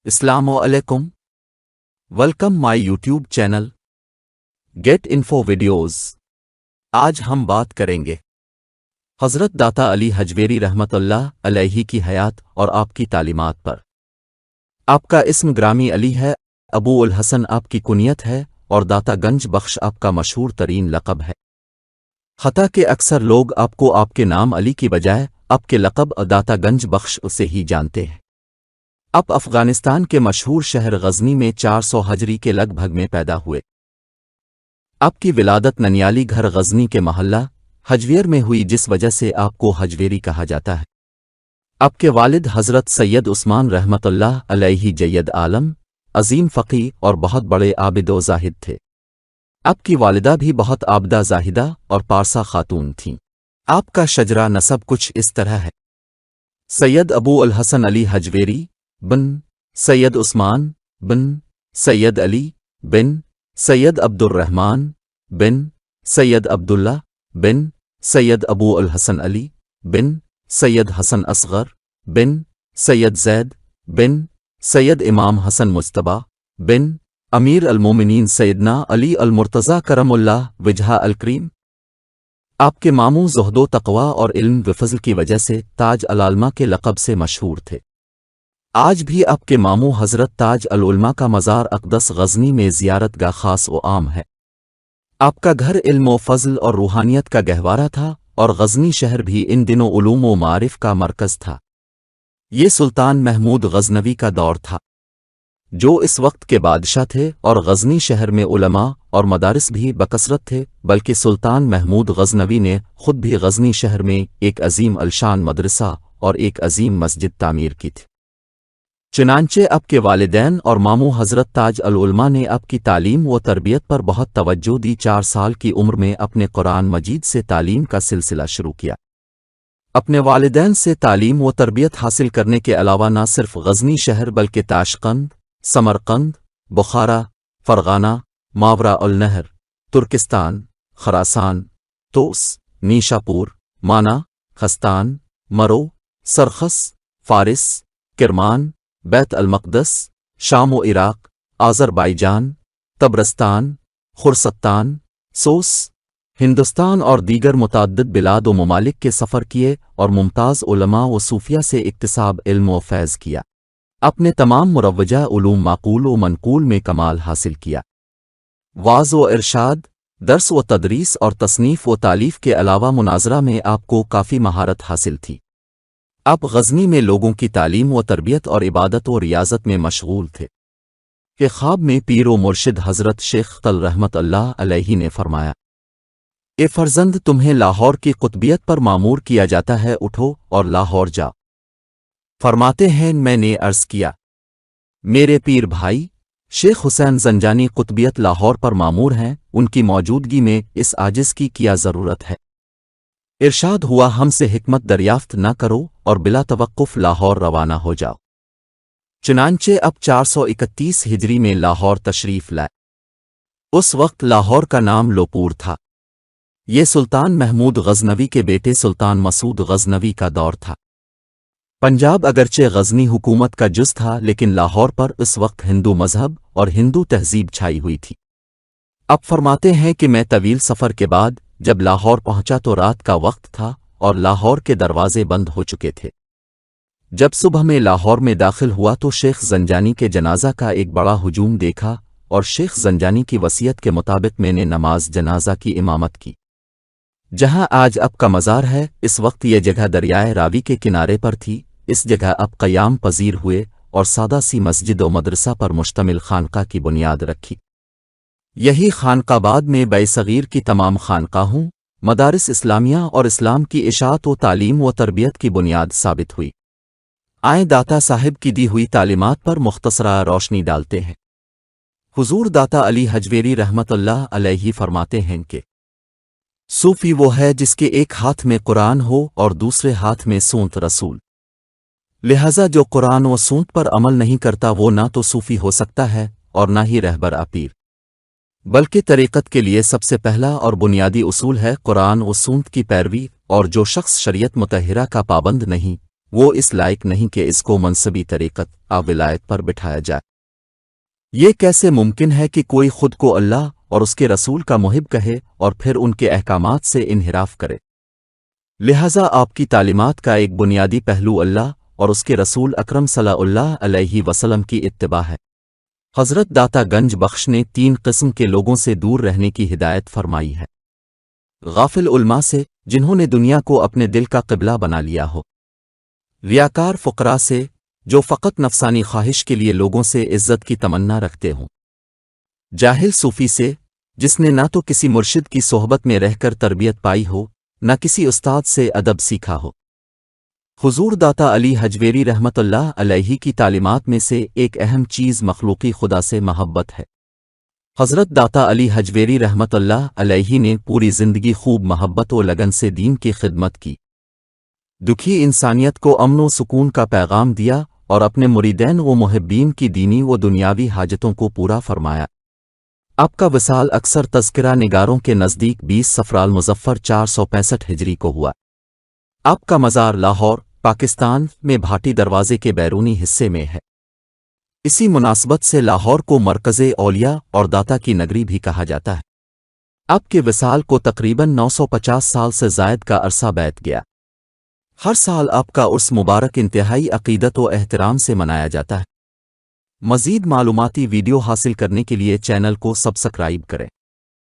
अस्सलाम वालेकुम। Welcome my YouTube channel get info videos. आज हम बात करेंगे हज़रत दाता अली हजवेरी रहमतुल्लाह अलैहि की हयात और आपकी तालीमात पर। आपका इस्म ग्रामी अली है, अबू उल हसन आपकी कुनियत है और दाता गंज बख्श आपका मशहूर तरीन लक़ब है। हता के अक्सर लोग आपको आपके नाम अली की बजाय आपके लक़ब दाता गंज बख्श से ही जानते हैं। आप अफ़गानिस्तान के मशहूर शहर गज़नी में 400 हजरी के लगभग में पैदा हुए। आपकी विलादत ननियाली घर गज़नी के महल्ला हजवेर में हुई, जिस वजह से आपको हजवेरी कहा जाता है। आपके वालिद हज़रत सैयद उस्मान रहमतुल्लाह अलैहि जय्यद आलम, अज़ीम फ़क़ी और बहुत बड़े आबिद व ज़ाहिद थे। आपकी वालिदा भी बहुत आबदा ज़ाहिदा और पारसा खातून थीं। आपका शजरा नसब कुछ इस तरह है: सैयद अबू उल हसन अली हजवेरी बिन सैयद उस्मान बिन सैयद अली बिन सैयद अब्दुर्रहमान बिन सैयद अब्दुल्ला बिन सैयद अबू उल हसन अली बिन सैयद हसन असगर बिन सैयद ज़ैद बिन सैयद इमाम हसन मुज्तबा बिन अमीर अल-मोमिनीन सैयदना अली अल-मुर्तज़ा करमुल्लाह वजहा अल-करीम। आपके मामू ज़ुहदो तक़वा और इल्म व फ़ज़ल की वजह से ताज अल-आलमा के लक़ब से मशहूर थे। आज भी आपके मामू हज़रत ताज अल-उलमा का मज़ार अक़दस गज़नी में ज़ियारतगाह ख़ास व आम है। आपका घर इल्म व फ़ज़ल और रूहानियत का गहवारा था और गज़नी शहर भी इन दिनों उलूम व मारिफ का मरकज़ था। ये सुल्तान महमूद गज़नवी का दौर था, जो इस वक्त के बादशाह थे, और गज़नी शहर में उलमा और मदारिस भी बकसरत थे, बल्कि सुल्तान महमूद गज़नवी ने खुद भी गज़नी शहर में एक अजीम अलशान मदरसा और एक अजीम मस्जिद तामीर की थी। चुनांचे आपके वालिदैन और मामू हज़रत ताज अल-उलमा ने आपकी तालीम व तरबियत पर बहुत तवज्जो दी। 4 साल की उम्र में अपने कुरान मजीद से तालीम का सिलसिला शुरू किया। अपने वालिदैन से तालीम व तरबियत हासिल करने के अलावा न सिर्फ गज़नी शहर बल्कि ताशकंद, समरकंद, बुखारा, फ़रगाना, मावरा उल नहर, तुर्किस्तान, खरासान, तोस, नीशापुर, माना, खस्तान, मरो, सरखस, फ़ारिस, किरमान, बैत अल-मक़दस, शाम व इराक़, आज़रबाईजान, तबरस्तान, खुरसत्तान, सोस, हिंदुस्तान और दीगर मुतअद्दिद बिलाद व ममालिक के सफ़र किए और मुमताज़ उलमा व सूफिया से इक्तिसाब इल्म व फैज़ किया। अपने तमाम मुरव्वजा उलूम माक़ूल व मनक़ूल में कमाल हासिल किया। वाज़ व इरशाद, दर्स व तदरीस और तसनीफ़ व तालीफ़ के अलावा मुनाज़रा में आपको काफ़ी महारत हासिल थी। आप गज़नी में लोगों की तालीम व तरबियत और इबादत व रियाज़त में मशगूल थे कि ख्वाब में पीर व मुर्शिद हज़रत शेख तल रहमतुल्लाह अलैहि ने फरमाया, ए फ़र्ज़ंद, तुम्हें लाहौर की कुतबियत पर मामूर किया जाता है, उठो और लाहौर जाओ। फरमाते हैं, मैंने अर्ज़ किया, मेरे पीर भाई शेख हुसैन ज़ंजानी कुतबियत लाहौर पर मामूर हैं, उनकी मौजूदगी में इस आजिज़ की क्या ज़रूरत है। इरशाद हुआ, हमसे हिकमत दरियाफ्त न करो और बिला तवक्कुफ़ लाहौर रवाना हो जाओ। चुनांचे अब 431 हिजरी में लाहौर तशरीफ़ लाए। उस वक्त लाहौर का नाम लोपुर था। ये सुल्तान महमूद गज़नवी के बेटे सुल्तान मसूद गज़नवी का दौर था। पंजाब अगरचे गज़नी हुकूमत का जुज़ था, लेकिन लाहौर पर उस वक्त हिंदू मज़हब और हिंदू तहज़ीब छाई हुई थी। अब फरमाते हैं कि मैं तवील सफ़र के बाद जब लाहौर पहुंचा तो रात का वक्त था और लाहौर के दरवाजे बंद हो चुके थे। जब सुबह में लाहौर में दाखिल हुआ तो शेख ज़ंजानी के जनाजा का एक बड़ा हुजूम देखा और शेख ज़ंजानी की वसीयत के मुताबिक मैंने नमाज जनाजा की इमामत की। जहां आज अब का मज़ार है, इस वक्त यह जगह दरियाए रावी के किनारे पर थी। इस जगह अब क़याम पजीर हुए और सादा सी मस्जिद व मदरसा पर मुश्तमिल खानका की बुनियाद रखी। यही खानकाबाद में बैसगीर की तमाम खानकाहों, मदारिस इस्लामिया और इस्लाम की इशाअत व तालीम व तरबियत की बुनियाद साबित हुई। आए दाता साहिब की दी हुई तालीमात पर मुख्तसरा रोशनी डालते हैं। हुजूर दाता अली हजवेरी रहमतुल्लाह अलैहि फरमाते हैं कि सूफ़ी वो है जिसके एक हाथ में कुरान हो और दूसरे हाथ में सूंत रसूल। लिहाजा जो कुरान व सूंत पर अमल नहीं करता वो ना तो सूफ़ी हो सकता है और ना ही रहबर अपीर, बल्कि तरीक़त के लिए सबसे पहला और बुनियादी उसूल है कुरान व सूंत की पैरवी, और जो शख्स शरीयत मुतहरा का पाबंद नहीं وہ اس لائق نہیں کہ اس کو منصبی طریقت ولایت پر بٹھایا جائے۔ یہ کیسے ممکن ہے کہ کوئی خود کو اللہ اور اس کے رسول کا محب کہے اور پھر ان کے احکامات سے انحراف کرے؟ لہذا آپ کی تعلیمات کا ایک بنیادی پہلو اللہ اور اس کے رسول اکرم صلی اللہ علیہ وسلم کی اتباع ہے۔ حضرت داتا گنج بخش نے 3 قسم کے لوگوں سے دور رہنے کی ہدایت فرمائی ہے۔ غافل علماء سے، جنہوں نے دنیا کو اپنے دل کا قبلہ بنا لیا ہو۔ ریاکار فقراء سے، جو فقط نفسانی خواہش کے لیے لوگوں سے عزت کی تمنا رکھتے ہوں۔ جاہل صوفی سے، جس نے نہ تو کسی مرشد کی صحبت میں رہ کر تربیت پائی ہو، نہ کسی استاد سے ادب سیکھا ہو۔ حضور داتا علی حجویری رحمت اللہ علیہ کی تعلیمات میں سے ایک اہم چیز مخلوقی خدا سے محبت ہے۔ حضرت داتا علی حجویری رحمت اللہ علیہ نے پوری زندگی خوب محبت و لگن سے دین کی خدمت کی، دکھی انسانیت کو امن و سکون کا پیغام دیا اور اپنے مریدین و محبین کی دینی و دنیاوی حاجتوں کو پورا فرمایا۔ آپ کا وصال اکثر تذکرہ نگاروں کے نزدیک 20 صفرال مظفر 465 ہجری کو ہوا۔ آپ کا مزار لاہور، پاکستان میں بھاٹی دروازے کے بیرونی حصے میں ہے۔ اسی مناسبت سے لاہور کو مرکز اولیاء اور داتا کی نگری بھی کہا جاتا ہے۔ آپ کے وصال کو تقریباً 950 سال سے زائد کا عرصہ بیت گیا۔ ہر سال آپ کا عرس مبارک انتہائی عقیدت و احترام سے منایا جاتا ہے۔ مزید معلوماتی ویڈیو حاصل کرنے کے لیے چینل کو سبسکرائب کریں۔